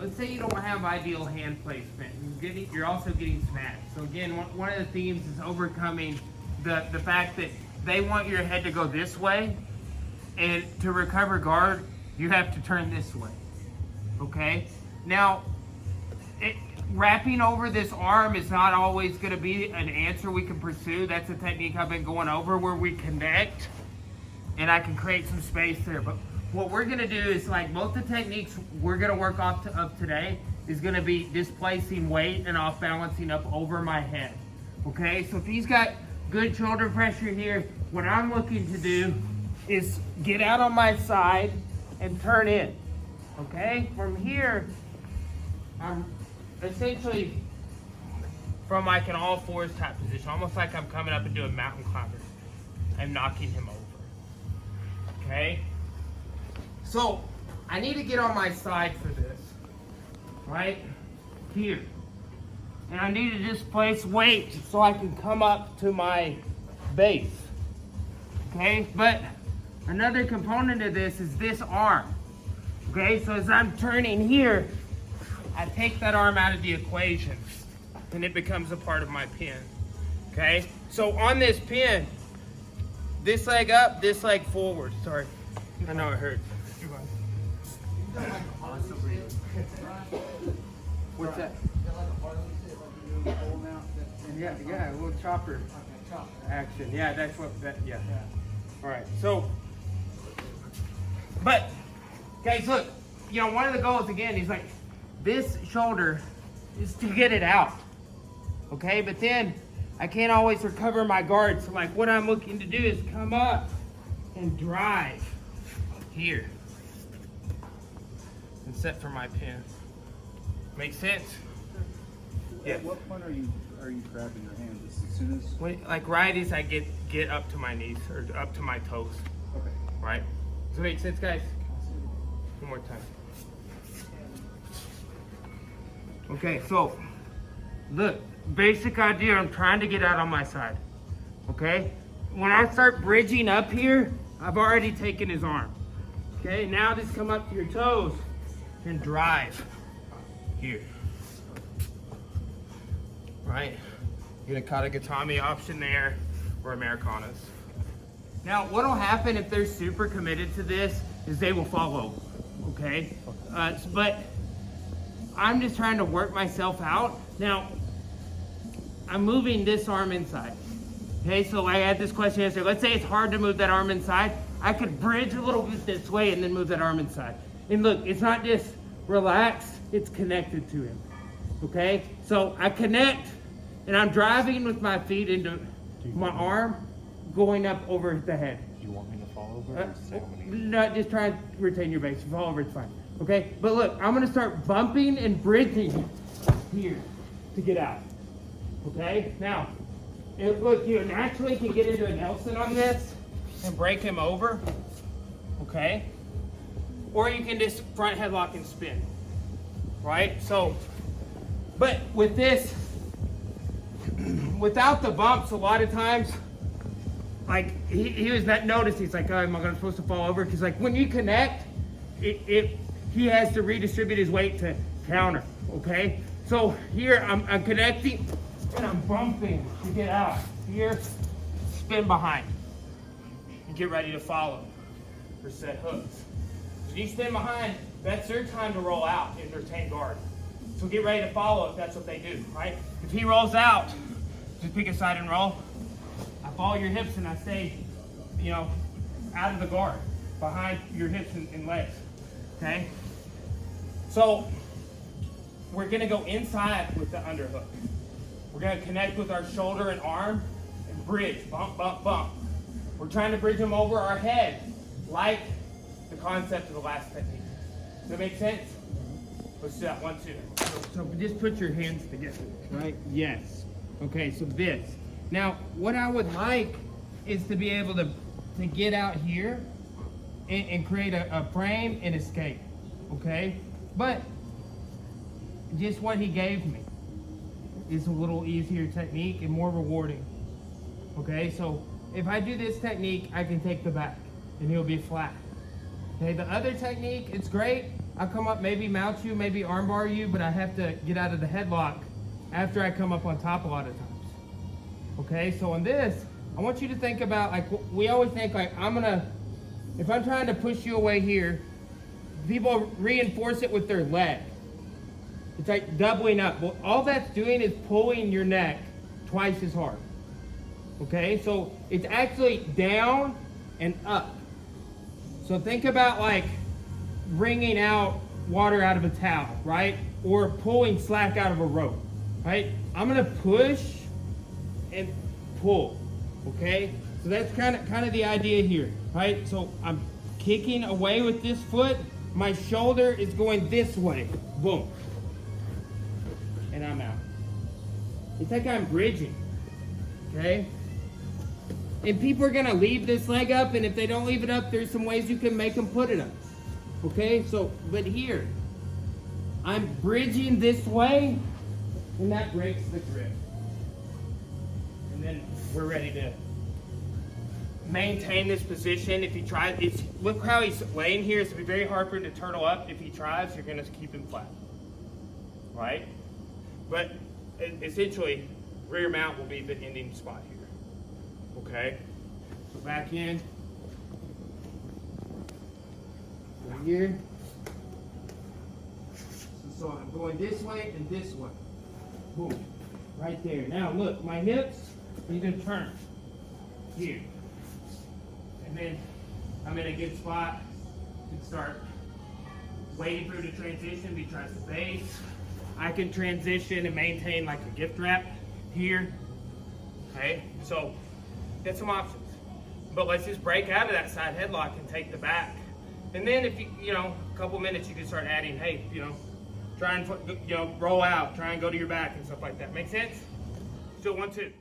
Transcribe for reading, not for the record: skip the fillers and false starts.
let's say you don't have ideal hand placement. You're also getting smacked. So again, one of the themes is overcoming the fact that they want your head to go this way, and to recover guard, you have to turn this way. Okay? Now, wrapping over this arm is not always going to be an answer we can pursue. That's a technique I've been going over where we connect and I can create some space there. But what we're going to do is, like both the techniques we're going to work off of today is going to be displacing weight and off balancing up over my head. Okay, so if he's got good shoulder pressure here, what I'm looking to do is get out on my side and turn in. Okay, from here, I'm essentially from like an all fours type position, almost like I'm coming up and doing mountain climbers. I'm knocking him over. Okay, so I need to get on my side for this, right here. And I need to displace weight so I can come up to my base. Okay, but another component of this is this arm. Okay, so as I'm turning here, I take that arm out of the equation and it becomes a part of my pin. Okay, so on this pin, this leg up, this leg forward. Sorry, I know it hurts. What's that? Yeah, a little chopper action. Yeah, that's what yeah. All right, so, but, guys, look, you know, one of the goals, again, is like, this shoulder is to get it out, okay? But then, I can't always recover my guard, so like, what I'm looking to do is come up and drive here and set for my pin. Make sense? Yeah. At what point are you grabbing your hand? Just as soon as? Like right as I get up to my knees or up to my toes. Okay. Right? Does that make sense, guys? One more time. Okay, so look, basic idea. I'm trying to get out on my side. Okay? When I start bridging up here, I've already taken his arm. Okay, now just come up to your toes and drive here. Right? You get a Katagatame option there or Americanas. Now, what will happen if they're super committed to this is they will follow. Okay? But I'm just trying to work myself out. Now, I'm moving this arm inside. Okay, so I had this question yesterday. Let's say it's hard to move that arm inside. I could bridge a little bit this way and then move that arm inside. And look, it's not just relaxed, it's connected to him. Okay, so I connect and I'm driving with my feet into my arm going up over the head. Do you want me to fall over? No, just try and retain your base. If you fall over, it's fine. Okay, but look, I'm gonna start bumping and bridging here to get out. Okay, now, look, you naturally can get into a Nelson on this and break him over. Okay, or you can just front headlock and spin. Right, so, but with this, without the bumps, a lot of times, like he was not noticed. He's like, oh, am I supposed to fall over? Because like when you connect, he has to redistribute his weight to counter. Okay, so here I'm connecting and I'm bumping to get out. Here, spin behind and get ready to follow for set hooks. So you spin behind. That's their time to roll out and retain guard. So get ready to follow if that's what they do, right? If he rolls out, just pick a side and roll. I follow your hips and I stay, you know, out of the guard, behind your hips and legs, okay? So we're gonna go inside with the underhook. We're gonna connect with our shoulder and arm and bridge, bump, bump, bump. We're trying to bridge them over our head, like the concept of the last technique. Does that make sense? Let's do that, 1, 2. So just put your hands together, right? Yes. Okay, so this. Now, what I would like is to be able to get out here and create a frame and escape, okay? But just what he gave me is a little easier technique and more rewarding, okay? So if I do this technique, I can take the back and he'll be flat. Okay, the other technique, it's great, I'll come up, maybe mount you, maybe armbar you, but I have to get out of the headlock after I come up on top a lot of times. Okay, so on this, I want you to think about, like, we always think, like, if I'm trying to push you away here, people reinforce it with their leg. It's like doubling up. Well, all that's doing is pulling your neck twice as hard. Okay, so it's actually down and up. So think about like wringing out water out of a towel, right? Or pulling slack out of a rope, right? I'm gonna push and pull, okay? So that's kind of the idea here, right? So I'm kicking away with this foot. My shoulder is going this way, boom. And I'm out. It's like I'm bridging, okay? And people are gonna leave this leg up, and if they don't leave it up, there's some ways you can make them put it up. Okay, so, but here, I'm bridging this way, and that breaks the grip. And then we're ready to maintain this position. If he tries, look how he's laying here. It's gonna be very hard for him to turtle up. If he tries, you're gonna keep him flat, right? But essentially, rear mount will be the ending spot here. Okay, so back in, right here. So I'm going this way and this way. Boom, right there. Now look, my hips need to turn here. And then I'm in a good spot to start waiting for the transition. If he tries to base, I can transition and maintain like a gift wrap here. Okay, so get some options. But let's just break out of that side headlock and take the back. And then if you know, a couple minutes you can start adding, hey, try and, roll out, try and go to your back and stuff like that. Make sense? Still 1, 2.